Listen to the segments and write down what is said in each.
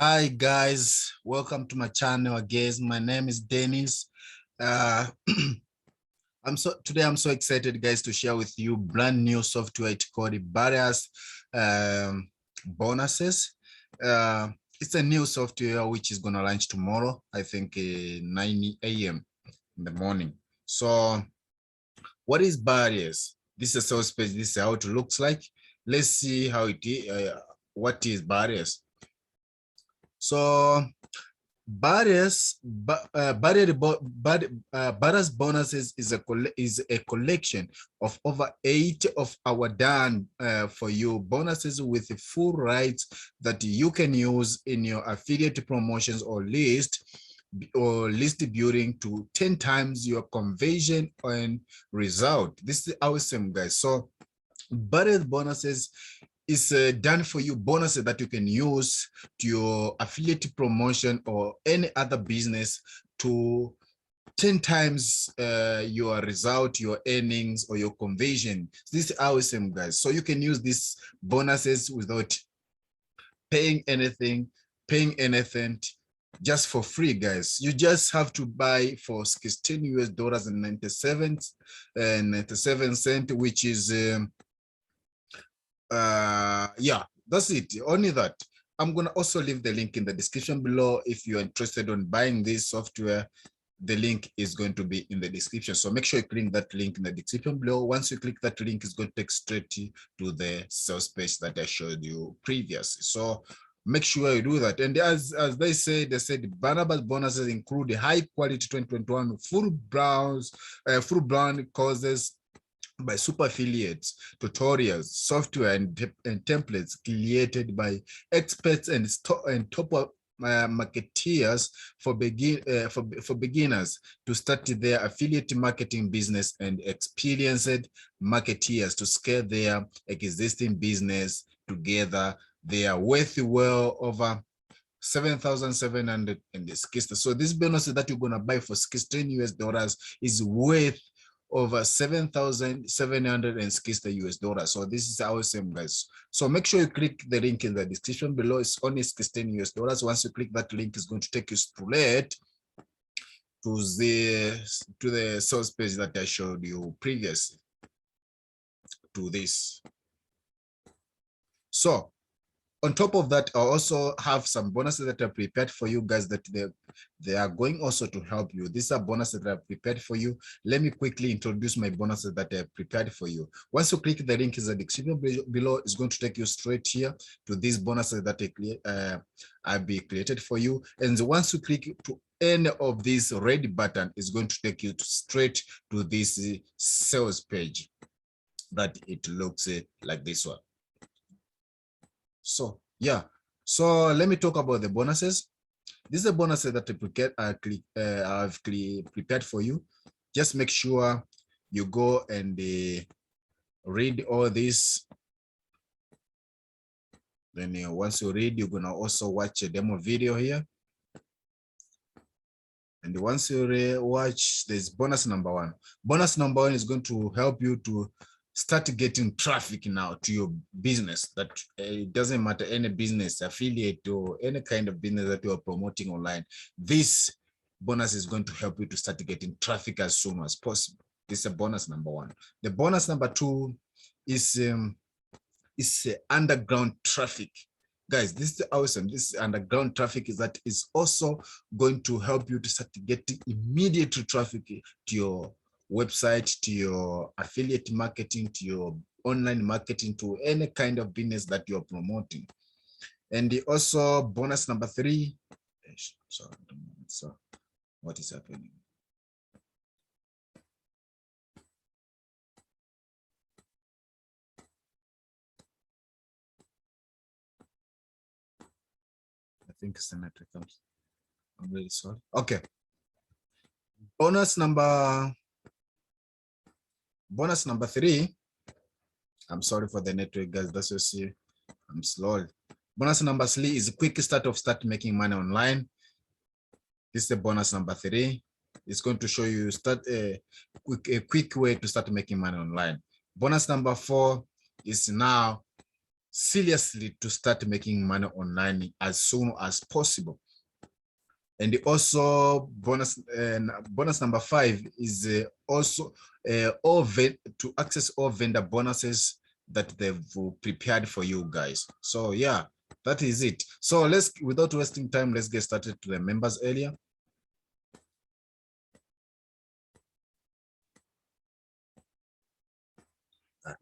Hi guys, welcome to my channel again. My name is Dennis. Uh, I'm so excited, guys, to share with you brand new software. It's called BadAss bonuses. Uh, it's a new software which is gonna launch tomorrow. I think 9 a.m. in the morning. So, what is BadAss? This is a sales page. This is how it looks like. Let's see how it is. What is BadAss? So BadAss bonuses is a collection of over 8 of our done for you bonuses with full rights that you can use in your affiliate promotions or list building to 10 times your conversion and result. This is awesome, guys. So BadAss bonuses is done for you bonuses that you can use to your affiliate promotion or any other business to 10 times your result, your earnings, or your conversion. This is awesome, guys. So you can use these bonuses without paying anything, just for free, guys. You just have to buy for $16 and 97 cents, which is yeah, that's it, only that. I'm gonna also leave the link in the description below. If you're interested in buying this software, the link is going to be in the description, so make sure you click that link in the description below. Once you click that link, it's going to take straight to the sales page that I showed you previously. So make sure you do that. And as they said BadAss bonuses include high quality 2021 full brand courses by super affiliates, tutorials, software, and templates created by experts and top marketeers for beginners to start their affiliate marketing business, and experienced marketeers to scale their existing business together. They are worth well over 7,700 in this case. So this bonus that you're gonna buy for $16 is worth over 7,760 US dollars. So this is awesome, guys. So make sure you click the link in the description below. It's only $16. Once you click that link, it's going to take you straight to the source page that I showed you previously, to this. So on top of that, I also have some bonuses that are prepared for you guys that they are going also to help you. These are bonuses that are prepared for you. Let me quickly introduce my bonuses that are prepared for you. Once you click the link in the description below, it's going to take you straight here to these bonuses that I've been created for you. And once you click to any of these red button, it's going to take you straight to this sales page that it looks like this one. So yeah, so let me talk about the bonuses. This is a bonus that I've prepared for you. Just make sure you go and read all this. Then once you read, you're gonna also watch a demo video here. And once you watch, there's bonus number one. Bonus number one is going to help you to start getting traffic now to your business. That it doesn't matter, any business, affiliate, or any kind of business that you are promoting online. This bonus is going to help you to start getting traffic as soon as possible. This is a bonus number one. The bonus number two is underground traffic. Guys, this is awesome. This underground traffic is also going to help you to start getting immediate traffic to your website, to your affiliate marketing, to your online marketing, to any kind of business that you're promoting. And also bonus number three. So what is happening? I think it's the network. I'm really sorry. Okay. Bonus number three. I'm sorry for the network, guys. That's what you see. I'm slow. Bonus number three is a quick start making money online. This is the bonus number three. It's going to show you a quick way to start making money online. Bonus number four is now seriously to start making money online as soon as possible. And also bonus number 5 is also to access all vendor bonuses that they've prepared for you guys. So yeah, that is it. So let's, without wasting time, let's get started to the members area.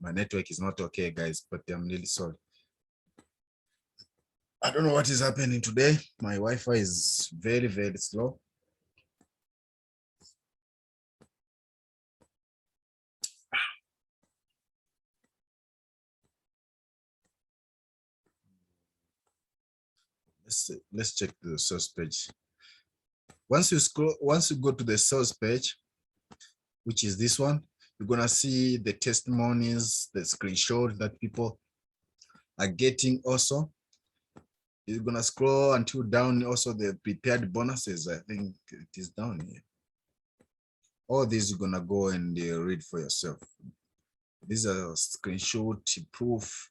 My network is not okay, guys, but I'm really sorry. I don't know what is happening today. My Wi-Fi is very, very slow. Let's check the source page. Once you go to the source page, which is this one, you're gonna see the testimonies, the screenshot that people are getting. Also, you're gonna scroll until down. Also, the prepared bonuses. I think it is down here. All these you're gonna go and read for yourself. These are screenshot proof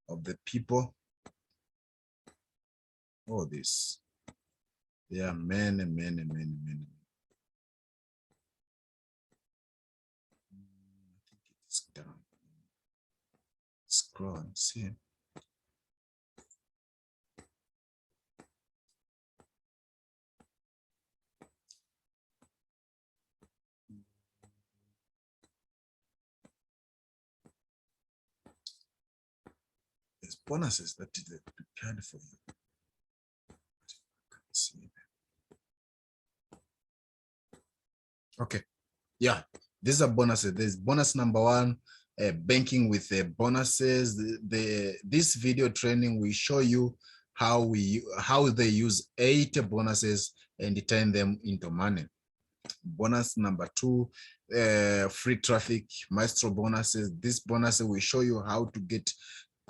of the people. All this. Yeah, many. I think it's down. Scroll and see. There's bonuses that they prepared for you. See. Okay, yeah, these are bonuses. There's bonus number 1, banking with the bonuses. This video training will show you how they use 8 bonuses and turn them into money. Bonus number 2, free traffic maestro bonuses. This bonus will show you how to get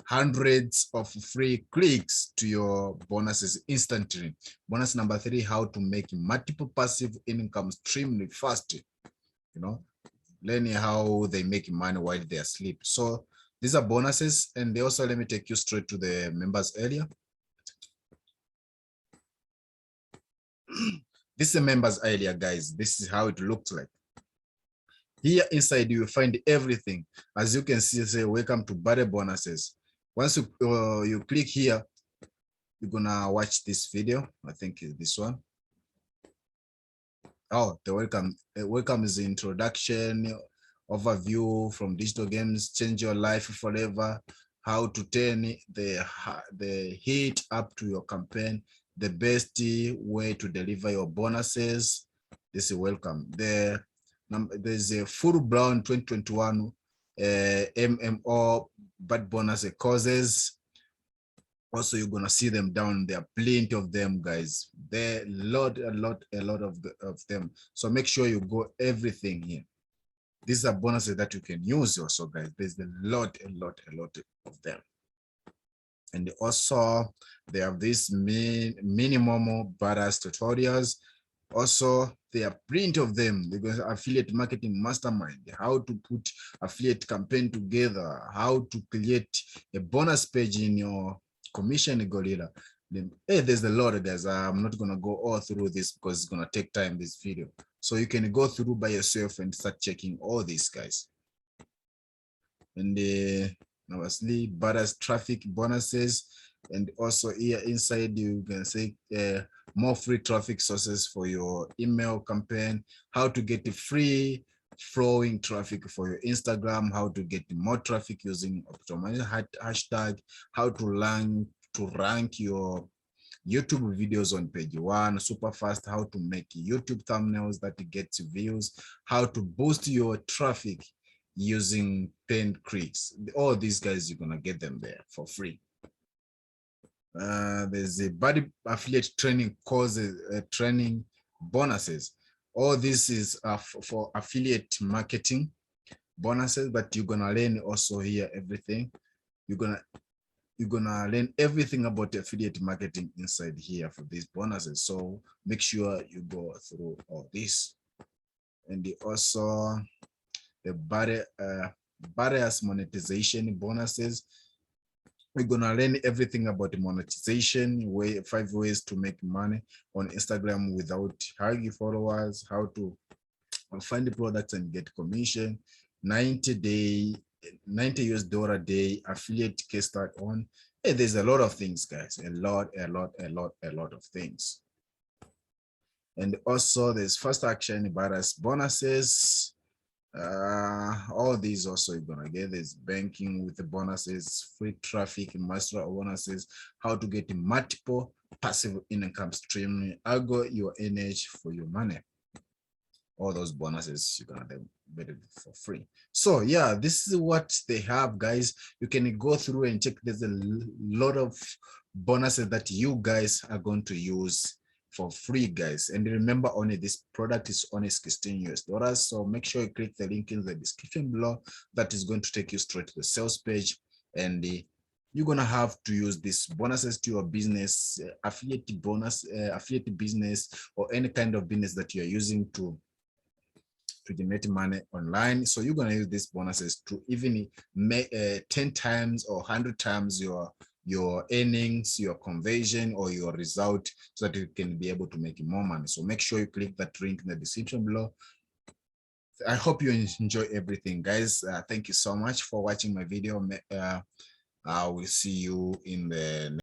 hundreds of free clicks to your bonuses instantly. Bonus number 3, how to make multiple passive income extremely fast. You know, learning how they make money while they are asleep. So these are bonuses. And they also, let me take you straight to the members area. This is a members area, guys. This is how it looks like. Here inside, you will find everything. As you can see, say welcome to BadAss bonuses. Once you click here, you're gonna watch this video. I think this one. Oh, the welcome is the introduction, overview from digital games, change your life forever, how to turn the heat up to your campaign, the best way to deliver your bonuses. This is welcome. There's a full blown 2021 MMO bad bonus courses. Also, you're gonna see them down there. Plenty of them, guys. There a lot of them. So make sure you go everything here. These are bonuses that you can use also, guys. There's a lot of them. And also they have this minimum BadAss tutorials. Also, there are plenty of them. There's affiliate marketing mastermind, how to put affiliate campaign together, how to create a bonus page in your commission gorilla. Hey, there's a lot of guys. I'm not gonna go all through this because it's gonna take time, this video. So you can go through by yourself and start checking all these guys. And obviously BadAss traffic bonuses, and also here inside you can say more free traffic sources for your email campaign, how to get the free flowing traffic for your Instagram, how to get more traffic using optimized hashtag, how to rank your YouTube videos on page 1 super fast, how to make YouTube thumbnails that gets views, how to boost your traffic using paid clicks. All these guys, you're gonna get them there for free. There's a body affiliate training courses, training bonuses. All this is for affiliate marketing bonuses, but you're gonna learn also here everything. You're gonna learn everything about affiliate marketing inside here for these bonuses. So make sure you go through all this. And also the BadAss monetization bonuses. We're gonna learn everything about monetization, 5 ways to make money on Instagram without high followers, how to find the products and get commission, 90 US dollar a day affiliate case start on. Hey, there's a lot of things, guys. A lot of things. And also there's fast action, BadAss bonuses. All these also you're gonna get. There's banking with the bonuses, free traffic, master bonuses, how to get multiple passive income stream, algo your energy for your money. All those bonuses you're gonna get it for free. So yeah, this is what they have, guys. You can go through and check. There's a lot of bonuses that you guys are going to use for free, guys. And remember, only this product is only 16 US dollars. So make sure you click the link in the description below. That is going to take you straight to the sales page, and you're gonna have to use these bonuses to your business, affiliate bonus, affiliate business, or any kind of business that you're using to generate money online. So you're gonna use these bonuses to even make 10 times or 100 times your earnings, your conversion, or your result, so that you can be able to make more money. So make sure you click that link in the description below. I hope you enjoy everything, guys. Thank you so much for watching my video. I will see you in the